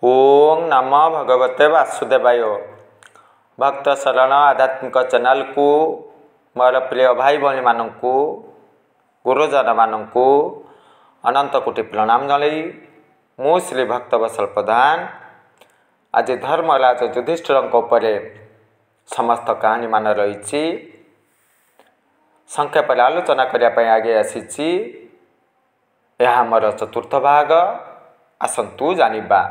ओम नमो भगवते वासुदेवाय। भक्त शरण आध्यात्मिक चैनल को मोर प्रिय भाई भाई मानू गुरुजन मानू अनंत कोटि प्रणाम जनाई मु श्री भक्त वत्सल प्रधान आज धर्मराज युधिष्ठिर समस्त कहानी मान रही संक्षेप आलोचना करने आगे आसी मोर चतुर्थ भाग आसतु जानिबा।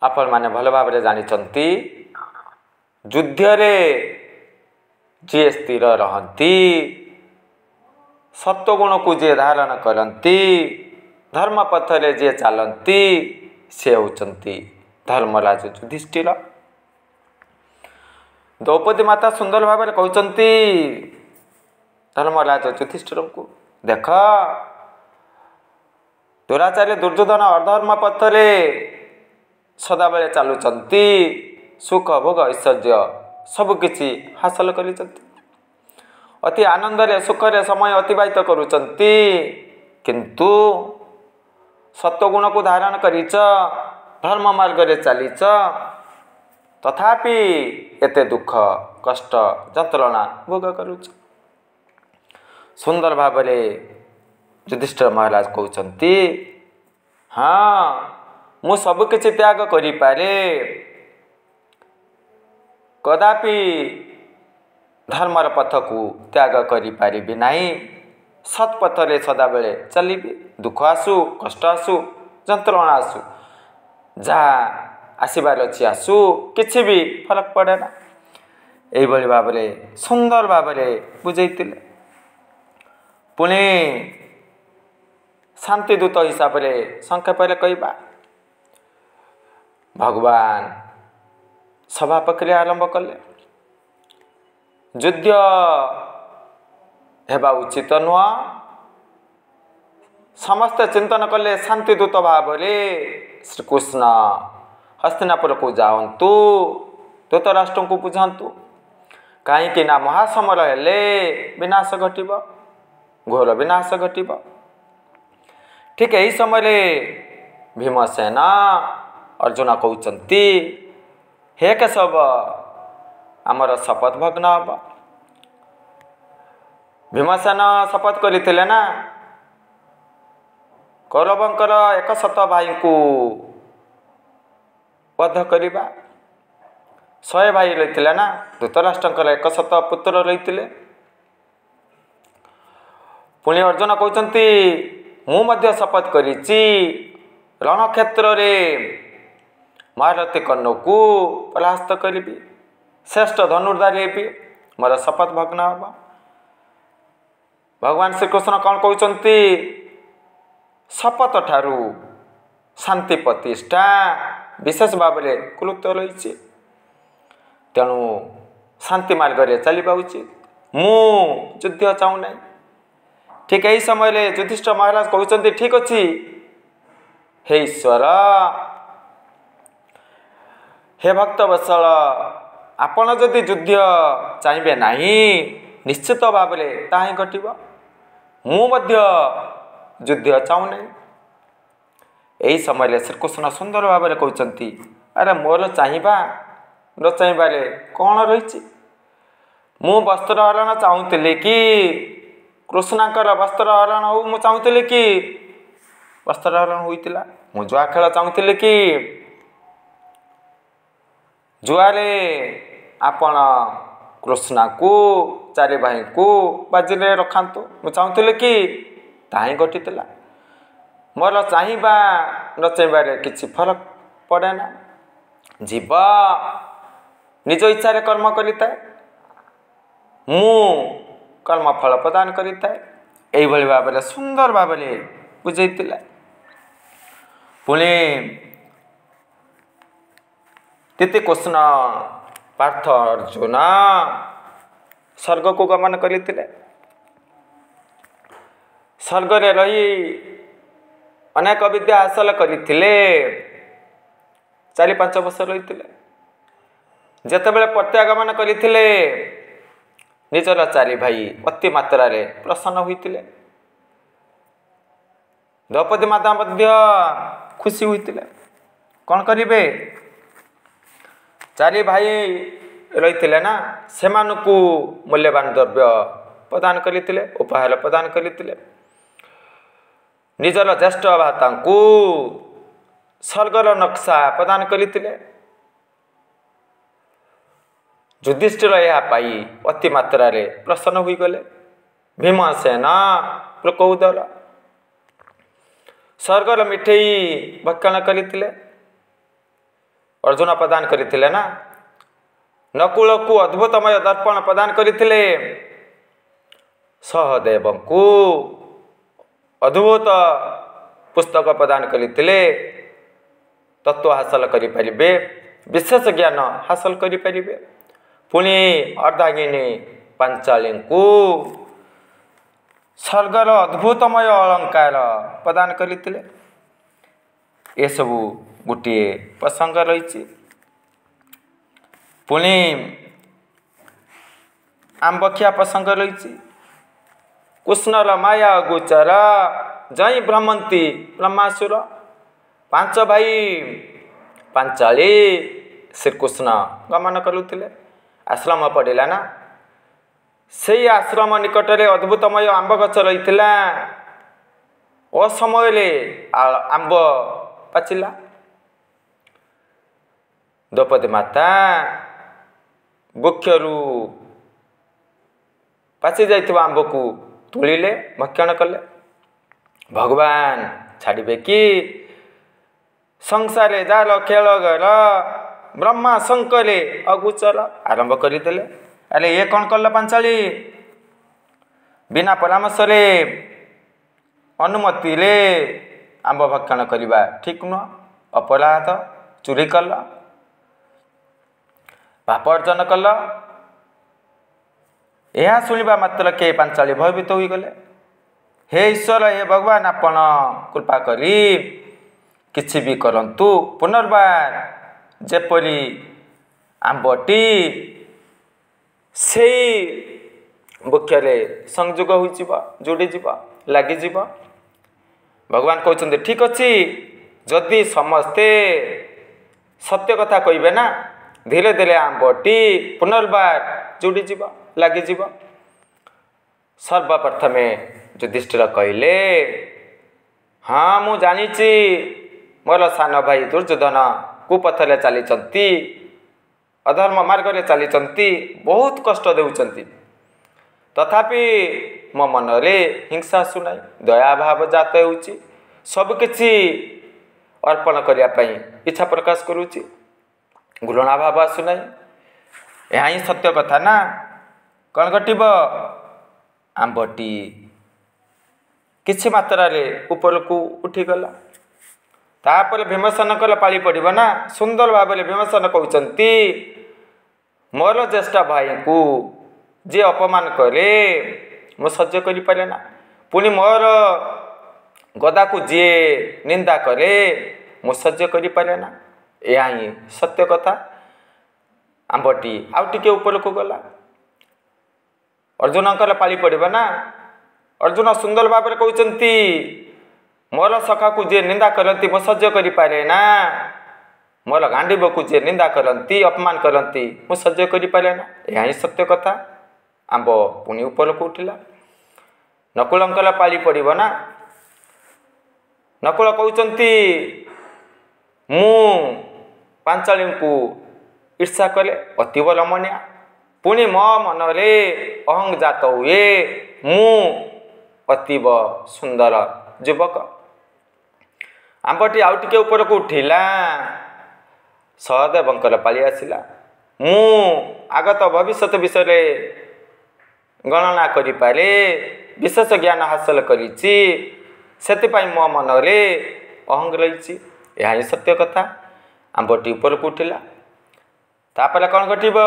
आपण माने भल भाव जानी युद्ध रे जी स्थिर रहती सत्वगुण को जी धारण करती धर्म पथरे जी चलती से होचंती धर्मराज युधिष्ठिर। द्रौपदी माता सुंदर भाव कहते धर्मराज युधिष्ठिर को देख दुराचार्य दुर्योधन अधर्म पथरे सदाबले चलुचंती सुख भोग ऐश्वर्य सबकि हासिल कर अति आनंद सुखरे समय अतिबाहित करुचंती किंतु सत्वगुण को धारण करिच धर्म मार्ग रे चलीच तथापि एते दुख कष्ट जंत्रणा भोग करुच। सुंदर भाव युधिष्ठिर महाराज कहते हाँ मु सब किछि त्याग करि पारे कदापि धर्मर पथ को त्याग करि पारिबि नाही सत्पथरे सदाबेले चलिबि दुख आसु कष्ट आसु जंत्रणा आसु जहाँ आसबार अच्छी आसु किछि भी फरक पड़े ना यही भाव सुंदर भाव बुझे पुणी शांतिदूत हिसाब से संक्षेप कहवा भगवान सभा प्रक्रिया आरंभ कले युद्ध हेबा उचित नुह समस्ते चिंतन कले शांतिदूत भाव श्रीकृष्ण हस्तिनापुर को जातु धृतराष्ट्र को बुझातु कहीं ना महासमर हेले विनाश घटब घोर विनाश घटब। ठीक यही समय भीमसेन अर्जुन कहते हे केशव आमर शपथ भग्न हम भीमसेन शपथ करते ना कौरवंकर 100 भाई को वध करवा 100 भाई रही ना धृतराष्ट्र 100 पुत्र रही पुणी अर्जुन कहते मु शपथ करिछि रणक्षेत्र रे महारथी कर्ण को परास्त करी श्रेष्ठ धनुर्धारी हेबी मोर शपथ भग्न हम। भगवान श्रीकृष्ण कौन कहते शपथ ठारू शांति प्रतिष्ठा विशेष भाव में क्लुप्त रही तेणु शांति मार्ग रे चलवा उचित मु युद्ध चाहूना। ठीक यही समय युधिष्ठिर महाराज कहते ठीक अच्छी हे ईश्वर हे भक्त वत्सल आपण जदि युद्ध चाहिए नहीं निश्चित भाव में ताही घटब मुझे युद्ध चाहूना। यही समय श्रीकृष्ण सुंदर भाव में कहते अरे मोर चाहिए न चाहिए कौन रही मु वस्त्र हरण चाहूली कि कृष्णकर वस्त्र हरण हो मु चाहूली कि वस्त्र हरण होता मु जुआ खेल चाहूली कि जुआरे आपण कृष्णा को 4 भाई को बाजिले रखातु मु चाहूली कि ताही घटी मोर चाहिए न चाहिए किसी फरक पड़े ना जीव निज इच्छा कर्म करें मु कर्म फल प्रदान करें यही भाव में सुंदर भाव बुझे पुणी तिति कृष्ण पार्थ अर्जुन स्वर्ग को गमन करते स्वर्ग रे रही अनेक विद्या हासिल करते 4-5 वर्ष रही जेतेबेले प्रत्यागमन करते निजर 4 भाई अति मात्रा रे प्रसन्न होते द्रौपदी माता खुशी होते कौन करेंगे चारि भाई रही ना से मूल्यवान द्रव्य प्रदान करते उपहार प्रदान करते निजर ज्येष्ठ भ्राता स्वर्गर नक्शा प्रदान करते युधिष्ठिर यह पाई अति मात्रा प्रसन्न होगले भीमसेन प्रकौदल स्वर्गर मिठे भक्षण करते अर्जुन प्रदान करते ना नकुल को अद्भुतमय दर्पण प्रदान करते सहदेव को अद्भुत पुस्तक प्रदान करते तत्व हासिल करें विशेष ज्ञान हासिल करें पुणी अर्धांगिनी पांचाली को स्वर्गर अद्भुतमय अलंकार प्रदान करते ये सबू गोटे प्रसंग रही पुणी आंबखिया प्रसंग रही कृष्णर माया गोचर जई भ्रमंती ब्रह्मासुर पांच भाई पांचाली श्रीकृष्ण गमन करुले आश्रम पड़ा ना से आश्रम निकट में अद्भुतमय आंब गच रही असमय आंब पाचिला द्रौपदी माता वृक्षरू पाचि जाइथिबा आंब को तोलिले भक्षण कले भगवान छाड़े कि संसार जाल खेल घर ब्रह्मा शंकर अगुचर आरंभ करदे अरे ये कौन कल पांचाली बिना परामर्श अनुमति आंब भक्षण करवा ठीक नुह अपराध चोरी कल पाप अर्जन कल यह शुणा मात्र के पांचाली भयभीत हो गले हे ईश्वर हे भगवान आपण कृपा करी किछि भी करंतु पुनर्बार जेपरी आंबटी से वृक्षरे संयोग हो जोड़ी लगिज भगवान कहते ठीक अच्छी जदि समस्ते सत्य कथा कहे ना धीरे धीरे आंबटी पुनर्बार जोड़ी लगिज सर्वप्रथमे युधिष्ठिर कहले हाँ मु जानी मोर सान भाई दुर्योधन कुपथरे चली अधर्म मार्ग चली बहुत कष्ट देउचंती तथापि मो मन रे हिंसा आसुना दया भाव जात होउची सबकिछि अर्पण करने इच्छा प्रकाश करुच्ची घृणा भाव आसुना यह ही सत्य कथा ना कौन घटब आंबटी किछि मात्रा ऊपर को उठीगला तापर भीमसेन कल पाली पड़ो ना सुंदर भाव भीमसेन कहते मोर ज्येष्ठ भाई को जे अपमान करे मु सह्य कर ना पुणी मोर गदा को जी निंदा करे मु सह्य कर ना यह ही सत्य कथा आंबटी आउ टिके ऊपर को गला अर्जुन पाली पड़ो ना अर्जुन सुंदर भाव कहते मोर सखा को जे निंदा करती मु सह्य कर ना मोर गांडीब को जे निंदा करती अपमान करती मु सह्य कर ना यह ही सत्य कथा आंब पुणी ऊपर को उठिला नकुल पाली पड़ो ना नकुल कहते मु पांचाली को ईर्षा कले अतीव रमणीया पुणी मो मन अहं जात हुए मु अतीव सुंदर युवक आंबटी आउ टिके ऊपर को उठिला सहदेवंकर पाली आसिला मु आगत भविष्यत विषय गणना करिपारे विशेष ज्ञान हासिल करिछि सेतिपाई मो मन अहंग रही यह ही सत्य कथा आंबटी ऊपर को उठिला तापर कौन घटब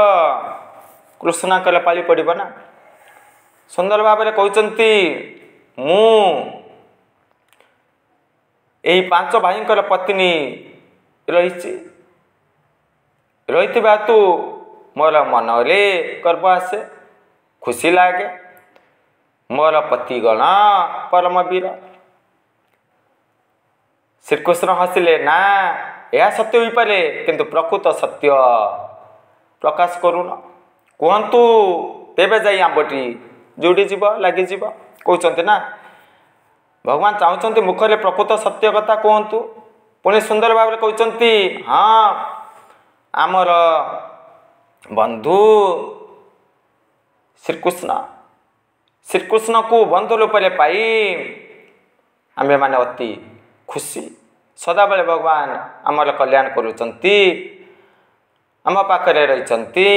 कृष्ण कल पाली पड़ो ना सुंदर भाव कहते मु यही पांच भाई पत्नी रही तु मोर मन गर्व आसे खुशी लगे मोर पतिगण परम वीर ଶ୍ରୀକୃଷ୍ଣ ହସିଲେ, ନା ଏହା ସତ୍ୟ ହୋଇପାରେ, କିନ୍ତୁ ପ୍ରକୃତ ସତ୍ୟ ପ୍ରକାଶ କରୁନ। କୁହନ୍ତୁ, ତେବେ ଯାଇ ଆମ୍ବଟି ଯୋଡ଼ିଯିବ, ଲାଗିଯିବ। କହୁଛନ୍ତି ନା, ଭଗବାନ ଚାହୁଁଛନ୍ତି ମୁଖରେ ପ୍ରକୃତ ସତ୍ୟ କଥା କୁହନ୍ତୁ। ପୁଣି ସୁନ୍ଦର ଭାବରେ କହୁଛନ୍ତି, ହଁ ଆମର ବନ୍ଧୁ ଶ୍ରୀକୃଷ୍ଣକୁ ବନ୍ଧୁ ରୂପରେ ପାଇ ଆମ୍ଭେମାନେ ଅତି ଖୁସି। ସଦାବେଳେ ଭଗବାନ ଆମର କଲ୍ୟାଣ କରୁଛନ୍ତି, ଆମ ପାଖରେ ରହିଛନ୍ତି।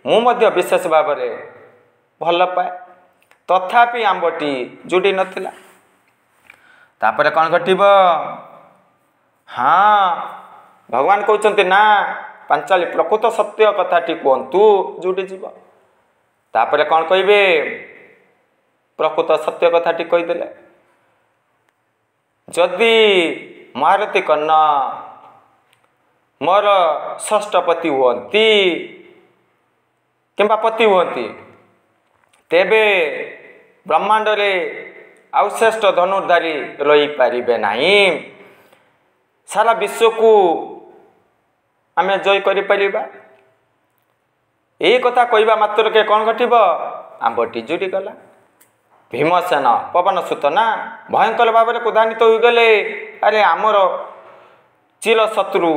ମୁଁ ମଧ୍ୟ ବିଶେଷ ଭାବରେ ଭଲ ପାଏ। ତଥାପି ଆମ୍ବଟି ଯୋଡ଼ି ନଥିଲା। ତାପରେ କ'ଣ ଘଟିବ? ହଁ, ଭଗବାନ କହୁଛନ୍ତି, ନା ପାଞ୍ଚାଳି ପ୍ରକୃତ ସତ୍ୟ କଥାଟି କୁହନ୍ତୁ, ଯୋଡ଼ିଯିବ। ତାପରେ କ'ଣ କହିବେ? ପ୍ରକୃତ ସତ୍ୟ କଥାଟି କହିଦେଲେ, ଯଦି ମହାରଥୀ କର୍ଣ୍ଣ ମୋର ଷଷ୍ଠ ପତି ହୁଅନ୍ତି କିମ୍ବା ପତି ହୁଅନ୍ତି, ତେବେ ବ୍ରହ୍ମାଣ୍ଡରେ ଆଉ ଶ୍ରେଷ୍ଠ ଧନୁର୍ଧାରୀ ରହିପାରିବେ ନାହିଁ। ସାରା ବିଶ୍ୱକୁ ଆମେ ଜୟ କରିପାରିବା। ଏହି କଥା କହିବା ମାତ୍ରକେ କ'ଣ ଘଟିବ? ଆମ୍ବଟି ଯୋଡ଼ିଗଲା। ଭୀମସେନ ପବନ ସୁତ ନା, ଭୟଙ୍କର ଭାବରେ କ୍ରୋଧାନ୍ୱିତ ହୋଇଗଲେ। ଆରେ ଆମର ଚିରଶତ୍ରୁ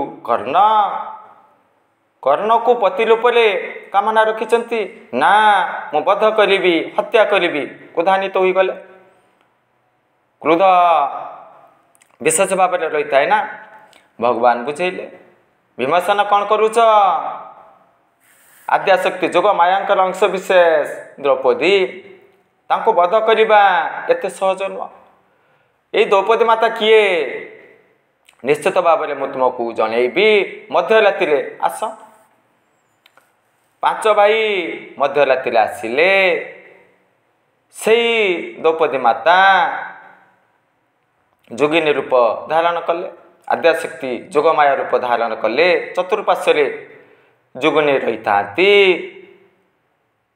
କର୍ଣ୍ଣକୁ ପତି ରୂପରେ କାମନା ରଖିଛନ୍ତି। ନା, ମୁଁ ବଧ କରିବି, ହତ୍ୟା କରିବି। କ୍ରୋଧାନ୍ୱିତ ହୋଇଗଲେ। କ୍ରୋଧ ବିଶେଷ ଭାବରେ ରହିଥାଏ ନା। ଭଗବାନ ବୁଝେଇଲେ, ଭୀମସେନ କ'ଣ କରୁଛ? ଆଦ୍ୟାଶକ୍ତି ଯୋଗ ମାୟାଙ୍କର ଅଂଶ ବିଶେଷ ଦ୍ରୌପଦୀ, ତାଙ୍କୁ ବଧ କରିବା ଏତେ ସହଜ ନୁହଁ। ଏଇ ଦ୍ରୌପଦୀ ମାତା କିଏ? ନିଶ୍ଚିତ ଭାବରେ ମୁଁ ତୁମକୁ ଜଣେଇବି। ମଧ୍ୟରାତ୍ରିରେ ଆସ। 5 ଭାଇ ମଧ୍ୟରାତ୍ରିରେ ଆସିଲେ। ସେଇ ଦ୍ରୌପଦୀ ମାତା ଯୋଗିନୀ ରୂପ ଧାରଣ କଲେ, ଆଦ୍ୟାଶକ୍ତି ଯୋଗମାୟା ରୂପ ଧାରଣ କଲେ। ଚତୁଃପାର୍ଶ୍ୱରେ ଯୋଗିନୀ ରହିଥାନ୍ତି,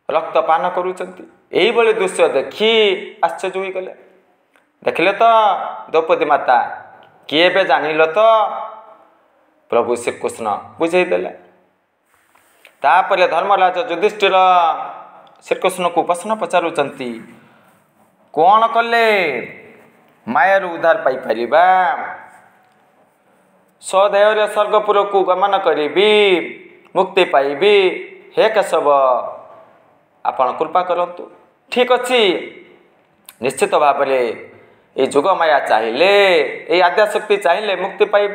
ରକ୍ତପାନ କରୁଛନ୍ତି। ଏହିଭଳି ଦୃଶ୍ୟ ଦେଖି ଆଶ୍ଚର୍ଯ୍ୟ ହୋଇଗଲେ। ଦେଖିଲେ ତ ଦ୍ରୌପଦୀ ମାତା କିଏ? ଏବେ ଜାଣିଲ ତ? ପ୍ରଭୁ ଶ୍ରୀକୃଷ୍ଣ ବୁଝେଇଦେଲେ। ତାପରେ ଧର୍ମରାଜ ଯୁଧିଷ୍ଠିର ଶ୍ରୀକୃଷ୍ଣକୁ ପ୍ରଶ୍ନ ପଚାରୁଛନ୍ତି, କ'ଣ କଲେ ମାୟାରୁ ଉଦ୍ଧାର ପାଇପାରିବା? ସ୍ୱଦେହରେ ସ୍ୱର୍ଗପୁରକୁ ଗମନ କରିବି, ମୁକ୍ତି ପାଇବି। ହେ କେଶବ, ଆପଣ କୃପା କରନ୍ତୁ। ଠିକ୍ ଅଛି, ନିଶ୍ଚିତ ଭାବରେ এই যোগমায়া ଚାହିଁଲେ, এই ଆଦ୍ୟାଶକ୍ତି ଚାହିଁଲେ ମୁକ୍ତି ପାଇବ।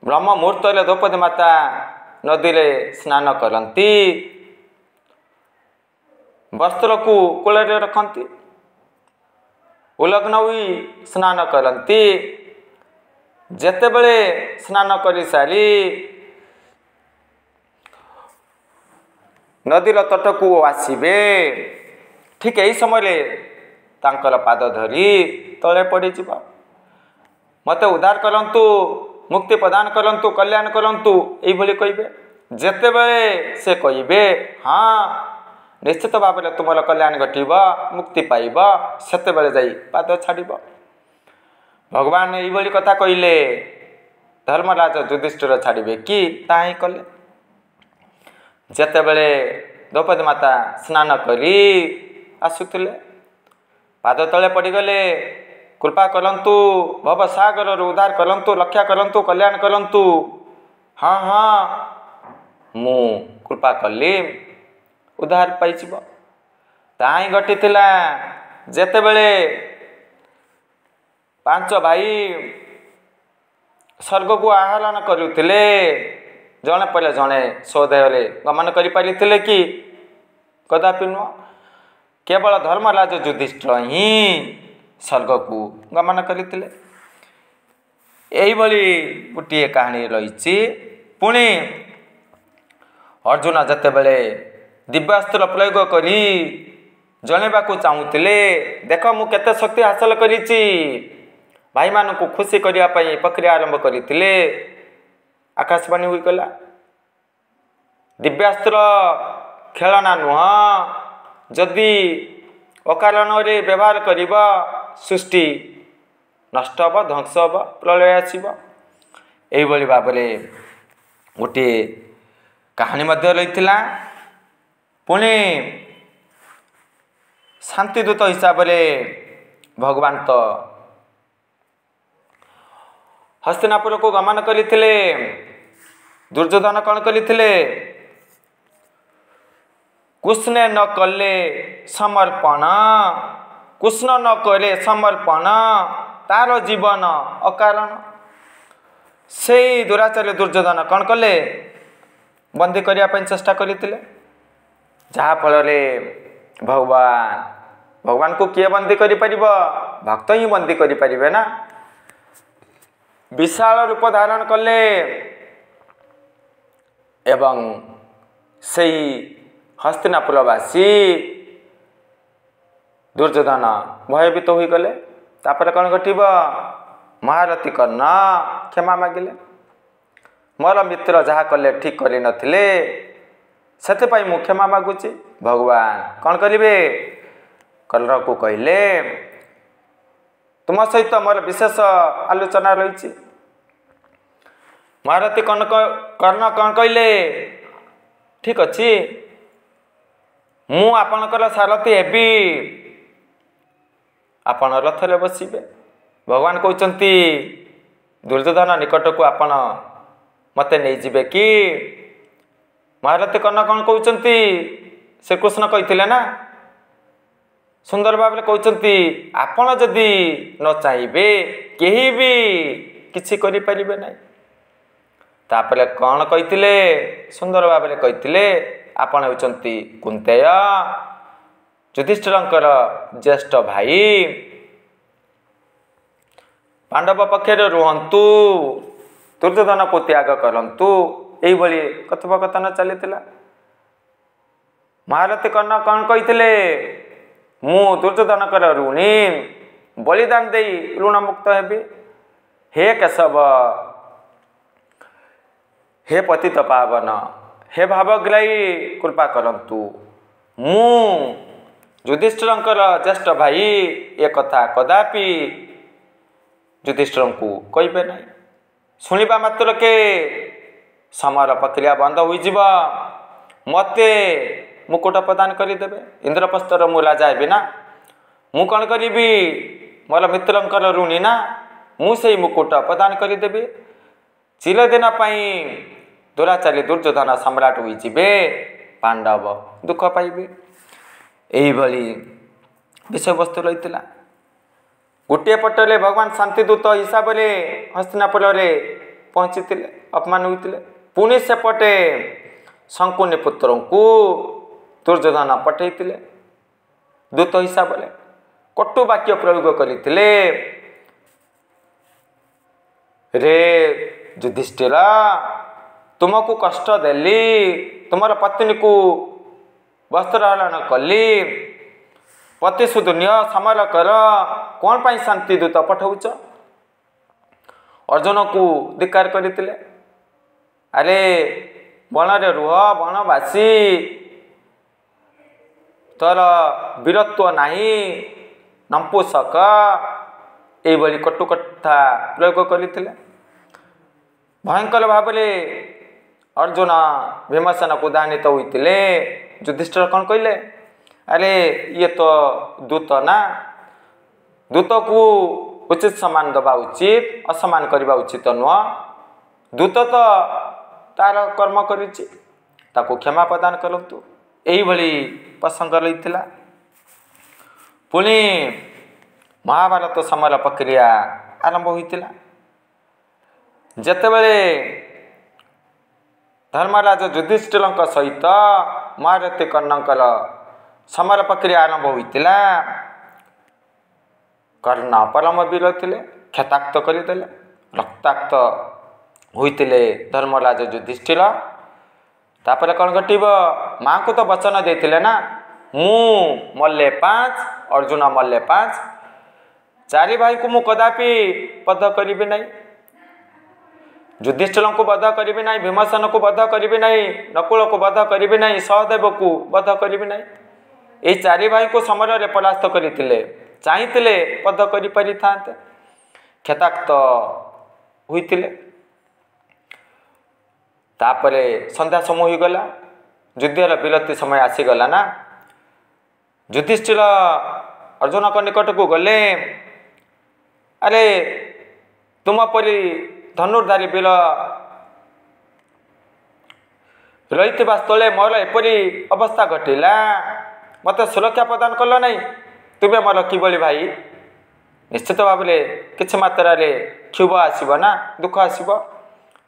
ବ୍ରହ୍ମ ମୁହୂର୍ତ୍ତରେ ଦ୍ରୌପଦୀ ମାତା ନଦୀରେ ସ୍ନାନ କରନ୍ତି, ବସ୍ତ୍ରକୁ କୂଳରେ ରଖନ୍ତି, ଉଲଗ୍ନ ହୋଇ ସ୍ନାନ କରନ୍ତି। ଯେତେବେଳେ ସ୍ନାନ କରିସାରି ନଦୀର ତଟକୁ ଆସିବେ, ଠିକ୍ ଏହି ସମୟରେ ତାଙ୍କର ପାଦ ଧରି ତଳେ ପଡ଼ିଯିବ। ମୋତେ ଉଦ୍ଧାର କରନ୍ତୁ, ମୁକ୍ତି ପ୍ରଦାନ କରନ୍ତୁ, କଲ୍ୟାଣ କରନ୍ତୁ, ଏଇଭଳି କହିବେ। ଯେତେବେଳେ ସେ କହିବେ, ହଁ ନିଶ୍ଚିତ ଭାବରେ ତୁମର କଲ୍ୟାଣ ଘଟିବ, ମୁକ୍ତି ପାଇବ, ସେତେବେଳେ ଯାଇ ପାଦ ଛାଡ଼ିବ। ଭଗବାନ ଏଇଭଳି କଥା କହିଲେ। ଧର୍ମରାଜ ଯୁଧିଷ୍ଠିର ଛାଡ଼ିବେ କି? ତାହା ହିଁ କଲେ। ଯେତେବେଳେ ଦ୍ରୌପଦୀ ମାତା ସ୍ନାନ କରି ଆସୁଥିଲେ, ପାଦ ତଳେ ପଡ଼ିଗଲେ, କୃପା କରନ୍ତୁ, ଭବସାଗରରୁ ଉଦ୍ଧାର କରନ୍ତୁ, ରକ୍ଷା କରନ୍ତୁ, କଲ୍ୟାଣ କରନ୍ତୁ। ହଁ ହଁ, ମୁଁ କୃପା କଲି, ଉଦ୍ଧାର ପାଇଯିବ। ତାହା ହିଁ ଘଟିଥିଲା। ଯେତେବେଳେ 5 ଭାଇ ସ୍ୱର୍ଗକୁ ଆହରଣ କରୁଥିଲେ, ଜଣେ ପରେ ଜଣେ ସ୍ୱଦେହରେ ଗମନ କରିପାରିଥିଲେ କି? କଦାପି ନୁହଁ। କେବଳ ଧର୍ମରାଜ ଯୁଧିଷ୍ଠିର ହିଁ ସ୍ୱର୍ଗକୁ ଗମନ କରିଥିଲେ। ଏହିଭଳି ଗୋଟିଏ କାହାଣୀ ରହିଛି। ପୁଣି ଅର୍ଜୁନ ଯେତେବେଳେ ଦିବ୍ୟାସ୍ତ୍ର ପ୍ରୟୋଗ କରି ଜଣାଇବାକୁ ଚାହୁଁଥିଲେ, ଦେଖ ମୁଁ କେତେ ଶକ୍ତି ହାସଲ କରିଛି, ଭାଇମାନଙ୍କୁ ଖୁସି କରିବା ପାଇଁ ପ୍ରକ୍ରିୟା ଆରମ୍ଭ କରିଥିଲେ, ଆକାଶବାଣୀ ହୋଇଗଲା, ଦିବ୍ୟାସ୍ତ୍ର ଖେଳନା ନୁହଁ। ଯଦି ଅକାରଣରେ ବ୍ୟବହାର କରିବ, ସୃଷ୍ଟି नष्ट हे ध्वंस हे प्रलय आसव यही भाव गोटे कहानी रही पुणी शांतिदूत हिसाब से भगवान तो हस्तिनापुर को गमन करते दुर्योधन कौन करते कृष्ण न कले समर्पण कृष्ण न करे समर्पण तार जीवन अकारण से दुराचार्य दुर्योधन कौन कले बंदी करने चेष्टा करते जहाँफल भगवान को किए बंदी कर भक्त ही बंदी करें ना विशाल रूप धारण कले एवं से हस्तिनापुरवासी दुर्योधन भयभीत हो गले तापर कौन घटव महारथी कर्ण क्षमा मागिले मोर मित्र जहाँ कले ठीक कर नथिले से मु क्षमा मागुची भगवान कौन करेंगे कर्ण को कहले तुम सहित मोर विशेष आलोचना रही महारथी कर्ण कौन कहले ठीक अच्छी मु आपणकर सारथी हेबी आपण रथरे बसबे भगवान कहते दुर्योधन निकट को आपण मते नहीं जिबे कि महारथी कर्ण कौन कहते से कृष्ण कहते ना सुंदर भाव कहते आपण जदि न चाहिए कहीं भी किसी करें ना तापर कौन कहते सुंदर भाव कहते आपण होती कुंतेय युधिष्ठिरंकर ज्येष्ठ भाई पांडव पक्षर रुहंतु दुर्योधन को त्याग करंतु यही कथोपकथन चली महारथी कर्ण कौन कहते मु दुर्योधन ऋणी बलिदान दे ऋण मुक्त हेबी हे केशव हे पतित पावन हे भावग्राही कृपा करंतु मु युधिष्ठिरंकर ज्येष्ठ भाई ए कथा कदापि युधिष्ठिर को कहे ना शुणा मात्र के समर प्रक्रिया बंद हो मते मुकुट प्रदान करदेवे इंद्रप्रस्थर मु राजा हेबी ना मु कौन करी मोर मित्रंकर ऋणी ना मुझे मुकुट प्रदान करदेवी चिरदिन दुराचारी दुर्योधन सम्राट होइजिबे पांडव दुख पाइबे यही विषय वस्तु रही गोटे पटले भगवान शांतिदूत हिसाब से हस्तिनापुर पहुँची अपमान होते पुणी सेपटे शंकुनी पुत्र को दुर्योधन पठे दूत हिसाब से कटु वाक्य प्रयोग करते रे युधिष्ठिर तुमको कष्ट देली तुमर पत्नी को वस्त्रहरण कली प्रतिशोध निय समर कर कौन पाई शांति दूत पठाऊच अर्जुन को धिक्कार करते अरे बणरे रुह बणवासी तोर वीरत्व नाही नंपुसक यही कटु कथा प्रयोग करते भयंकर भाव अर्जुन भीमसेन को दानित होते युधिष्ठिर कौन कहले अरे ये तो दूत ना दूत को उचित सम्मान दबा उचित असम्मान करने उचित नुह दूत तो तार कर्म करिछि ताको क्षमा प्रदान करंतु यही प्रसंग रही पुणी महाभारत समर प्रक्रिया आरंभ होता जेतेबेले धर्मराज युधिष्ठिर सहित महारथी कर्णकर समर प्रक्रिया आरंभ होता कर्ण परम वीर थे क्षताक्त करदे रक्ताक्त होते धर्मराज युधिष्ठिर तापर कौन घटव माँ को तो वचन देते ना मु मल्ले 5 अर्जुन मल्ले 5 चारि भाई को मु कदापि बध करी ना युधिष्ठिर को बध करी ना भीमसेन को बध करी ना नकुल को बध करी ना सहदेव को बध करी ना यही चारि भाई को समर परास्त करते चाहिए बध कर पारि था କ୍ଷତାକ୍ତ ହୋଇଥିଲେ। ତାପରେ ସନ୍ଧ୍ୟା ସମୟ ହୋଇଗଲା, ଯୁଦ୍ଧର ବିରତି ସମୟ ଆସିଗଲା ନା। ଯୁଧିଷ୍ଠିର ଅର୍ଜୁନଙ୍କ ନିକଟକୁ ଗଲେ, ଆରେ ତୁମ ପରି ଧନୁର୍ଧାରୀ ବୀର ରହିଥିବା ସ୍ଥଳେ ମୋର ଏପରି ଅବସ୍ଥା ଘଟିଲା, ମୋତେ ସୁରକ୍ଷା ପ୍ରଦାନ କଲ ନାହିଁ, ତୁମେ ମୋର କିଭଳି ଭାଇ? ନିଶ୍ଚିତ ଭାବରେ କିଛି ମାତ୍ରାରେ କ୍ଷୋଭ ଆସିବ ନା, ଦୁଃଖ ଆସିବ,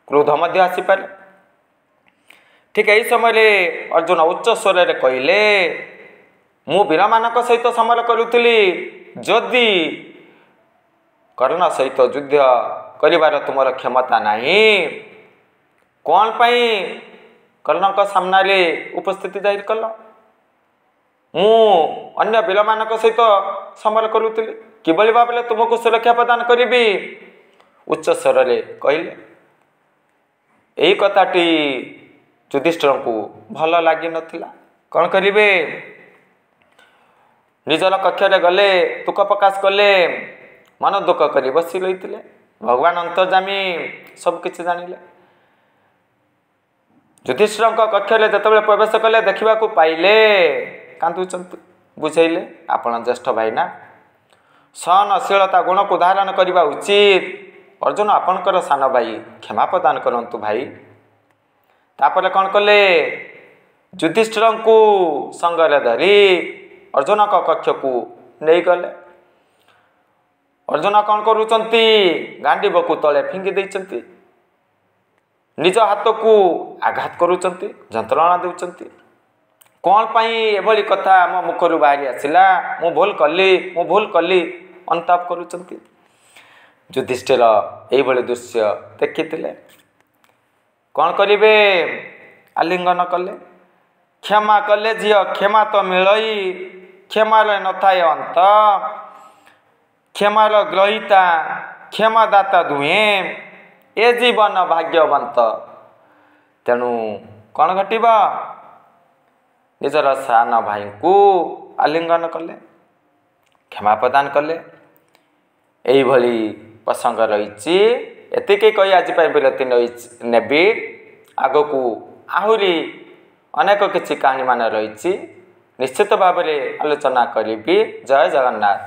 କ୍ରୋଧ ମଧ୍ୟ ଆସିପାରେ। ଠିକ୍ ଏହି ସମୟରେ ଅର୍ଜୁନ ଉଚ୍ଚ ସ୍ୱରରେ କହିଲେ, ମୁଁ ବୀରମାନଙ୍କ ସହିତ ସମର କରୁଥିଲି, ଯଦି କର୍ଣ୍ଣ ସହିତ ଯୁଦ୍ଧ କରିବାର ତୁମର କ୍ଷମତା ନାହିଁ, କ'ଣ ପାଇଁ କର୍ଣ୍ଣଙ୍କ ସାମ୍ନାରେ ଉପସ୍ଥିତି ଜାହିର କଲ? ମୁଁ ଅନ୍ୟ ବୀରମାନଙ୍କ ସହିତ ସମର କରୁଥିଲି, କିଭଳି ଭାବରେ ତୁମକୁ ସୁରକ୍ଷା ପ୍ରଦାନ କରିବି? ଉଚ୍ଚ ସ୍ୱରରେ କହିଲେ। ଏହି କଥାଟି ଯୁଧିଷ୍ଠିରଙ୍କୁ ଭଲ ଲାଗିନଥିଲା। କ'ଣ କରିବେ? ନିଜର କକ୍ଷରେ ଗଲେ, ଦୁଃଖ ପ୍ରକାଶ କଲେ, ମନ ଦୁଃଖ କରି ବସି ରହିଥିଲେ। ଭଗବାନ ଅନ୍ତର୍ଯାମୀ ସବୁକିଛି ଜାଣିଲେ। ଯୁଧିଷ୍ଠିରଙ୍କ କକ୍ଷରେ ଯେତେବେଳେ ପ୍ରବେଶ କଲେ, ଦେଖିବାକୁ ପାଇଲେ କାନ୍ଦୁଛନ୍ତି। ବୁଝେଇଲେ, ଆପଣ ଜ୍ୟେଷ୍ଠ ଭାଇ ନା, ସହନଶୀଳତା ଗୁଣକୁ ଧାରଣ କରିବା ଉଚିତ। ଅର୍ଜୁନ ଆପଣଙ୍କର ସାନ ଭାଇ, କ୍ଷମା ପ୍ରଦାନ କରନ୍ତୁ ଭାଇ। ତାପରେ କ'ଣ କଲେ? ଯୁଧିଷ୍ଠିରଙ୍କୁ ସଙ୍ଗରେ ଧରି ଅର୍ଜୁନଙ୍କ କକ୍ଷକୁ ନେଇଗଲେ। ଅର୍ଜୁନ କ'ଣ କରୁଛନ୍ତି? ଗାଣ୍ଡିବକୁ ତଳେ ଫିଙ୍ଗି ଦେଇଛନ୍ତି, ନିଜ ହାତକୁ ଆଘାତ କରୁଛନ୍ତି, ଯନ୍ତ୍ରଣା ଦେଉଛନ୍ତି। କ'ଣ ପାଇଁ ଏଭଳି କଥା ମୋ ମୁଖରୁ ବାହାରି ଆସିଲା? ମୁଁ ଭୁଲ କଲି ଅନୁତାପ କରୁଛନ୍ତି। ଯୁଧିଷ୍ଠିର ଏଇଭଳି ଦୃଶ୍ୟ ଦେଖିଥିଲେ। କ'ଣ କରିବେ? ଆଲିଙ୍ଗନ କଲେ, କ୍ଷମା କଲେ ଝିଅ କ୍ଷମା ତ ମିଳଇ, କ୍ଷମାରେ ନଥାଏ ଅନ୍ତ, କ୍ଷମାର ଗ୍ରହିତା କ୍ଷମାଦାତା ଦୁହେଁ, ଏ ଜୀବନ ଭାଗ୍ୟବନ୍ତ। ତେଣୁ କ'ଣ ଘଟିବ? ନିଜର ସାନ ଭାଇଙ୍କୁ ଆଲିଙ୍ଗନ କଲେ, କ୍ଷମା ପ୍ରଦାନ କଲେ। ଏଇଭଳି ପ୍ରସଙ୍ଗ ରହିଛି। ଏତିକି କହି ଆଜି ପାଇଁ ବିରତି ନେବି। ଆଗକୁ ଆହୁରି ଅନେକ କିଛି କାହାଣୀମାନ ରହିଛି, ନିଶ୍ଚିତ ଭାବରେ ଆଲୋଚନା କରିବି। ଜୟ ଜଗନ୍ନାଥ।